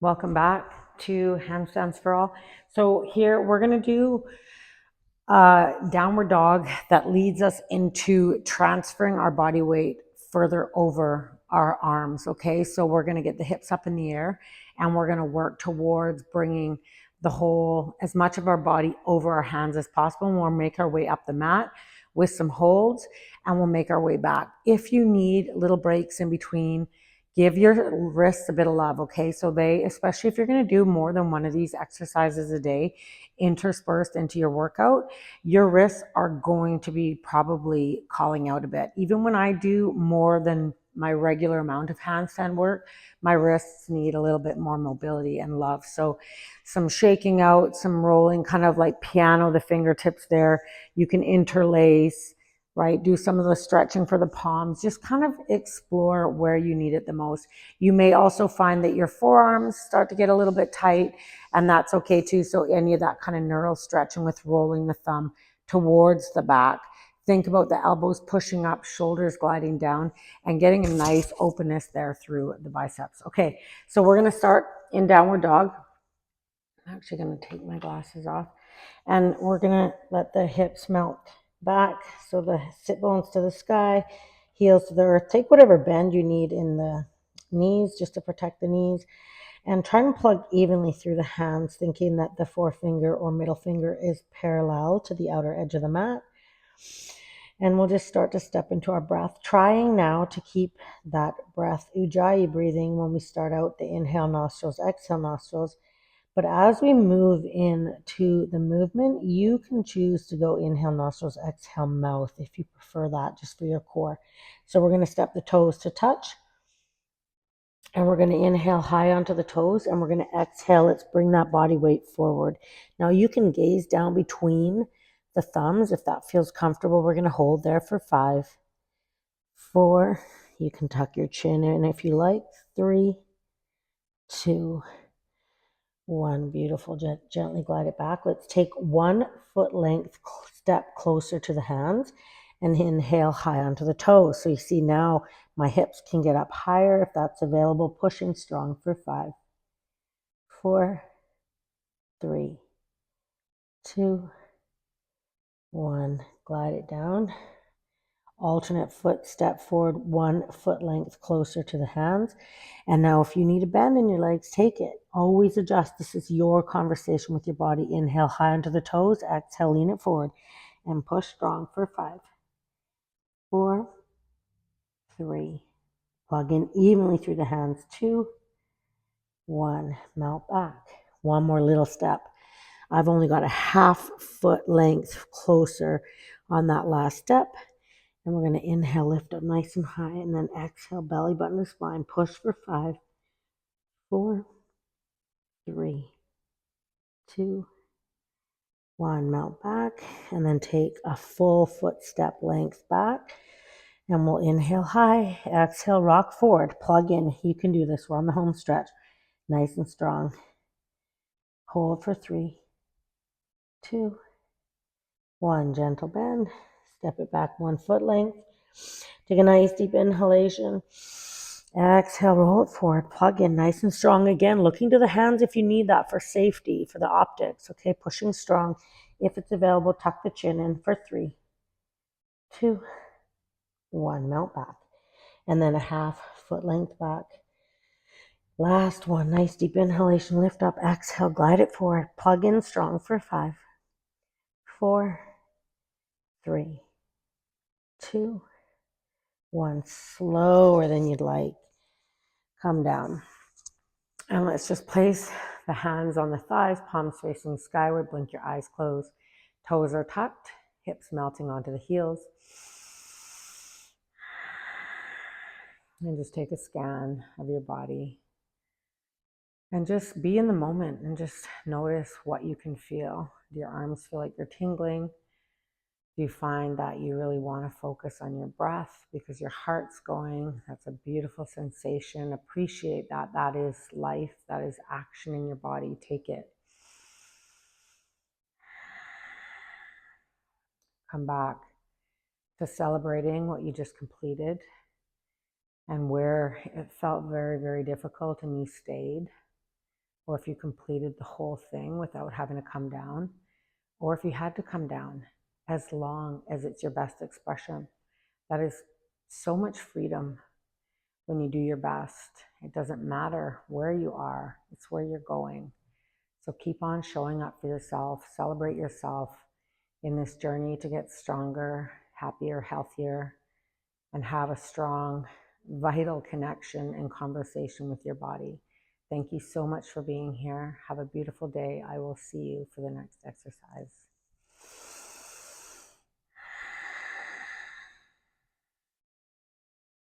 Welcome back to Handstands for All. So here we're going to do a downward dog that leads us into transferring our body weight further over our arms. Okay, so we're going to get the hips up in the air and we're going to work towards bringing the whole, as much of our body over our hands as possible. And we'll make our way up the mat with some holds and we'll make our way back. If you need little breaks in between, give your wrists a bit of love. Okay, so they, especially if you're going to do more than one of these exercises a day interspersed into your workout, your wrists are going to be probably calling out a bit. Even when I do more than my regular amount of handstand work, my wrists need a little bit more mobility and love. So some shaking out, some rolling, kind of like piano, the fingertips there. You can interlace, right? Do some of the stretching for the palms. Just kind of explore where you need it the most. You may also find that your forearms start to get a little bit tight, and that's okay too. So any of that kind of neural stretching with rolling the thumb towards the back. Think about the elbows pushing up, shoulders gliding down, and getting a nice openness there through the biceps. Okay, so we're going to start in downward dog. I'm actually going to take my glasses off, and we're going to let the hips melt back. So the sit bones to the sky, heels to the earth. Take whatever bend you need in the knees just to protect the knees, and try and plug evenly through the hands, thinking that the forefinger or middle finger is parallel to the outer edge of the mat. And we'll just start to step into our breath, trying now to keep that breath, ujjayi breathing, when we start out, the inhale nostrils, exhale nostrils. But as we move into the movement, you can choose to go inhale nostrils, exhale mouth if you prefer that, just for your core. So we're going to step the toes to touch. And we're going to inhale high onto the toes, and we're going to exhale. Let's bring that body weight forward. Now you can gaze down between the thumbs if that feels comfortable. We're going to hold there for 5, 4. You can tuck your chin in if you like. 3, 2, 1. Beautiful. Gently glide it back. Let's take 1 foot length step closer to the hands and inhale high onto the toes. So you see now my hips can get up higher if that's available, pushing strong for 5, 4, 3, 2, 1. Glide it down. Alternate foot step forward, 1 foot length closer to the hands. And now if you need a bend in your legs, take it. Always adjust. This is your conversation with your body. Inhale high onto the toes. Exhale, lean it forward and push strong for 5, 4, 3. Plug in evenly through the hands. 2, 1. Melt back. One more little step. I've only got a half foot length closer on that last step. And we're going to inhale, lift up nice and high, and then exhale, belly button to spine. Push for 5, 4, 3, 2, 1. Melt back, and then take a full foot step length back. And we'll inhale high, exhale, rock forward, plug in. You can do this. We're on the home stretch. Nice and strong. Hold for 3, 2, 1. Gentle bend. Step it back 1 foot length. Take a nice deep inhalation. Exhale, roll it forward. Plug in nice and strong again. Looking to the hands if you need that for safety, for the optics. Okay, pushing strong. If it's available, tuck the chin in for 3, 2, 1. Melt back. And then a half foot length back. Last one. Nice deep inhalation. Lift up. Exhale, glide it forward. Plug in strong for 5, 4, 3, 2, 1. Slower than you'd like. Come down. And let's just place the hands on the thighs, palms facing skyward. Blink your eyes closed. Toes are tucked, hips melting onto the heels. And just take a scan of your body. And just be in the moment and just notice what you can feel. Do your arms feel like they're tingling? Do you find that you really want to focus on your breath because your heart's going? That's a beautiful sensation. Appreciate that. That is life. That is action in your body. Take it. Come back to celebrating what you just completed and where it felt very, very difficult and you stayed. or if you completed the whole thing without having to come down, or if you had to come down, as long as it's your best expression. That is so much freedom when you do your best. It doesn't matter where you are, it's where you're going. So keep on showing up for yourself, celebrate yourself in this journey to get stronger, happier, healthier, and have a strong, vital connection and conversation with your body. Thank you so much for being here. Have a beautiful day. I will see you for the next exercise.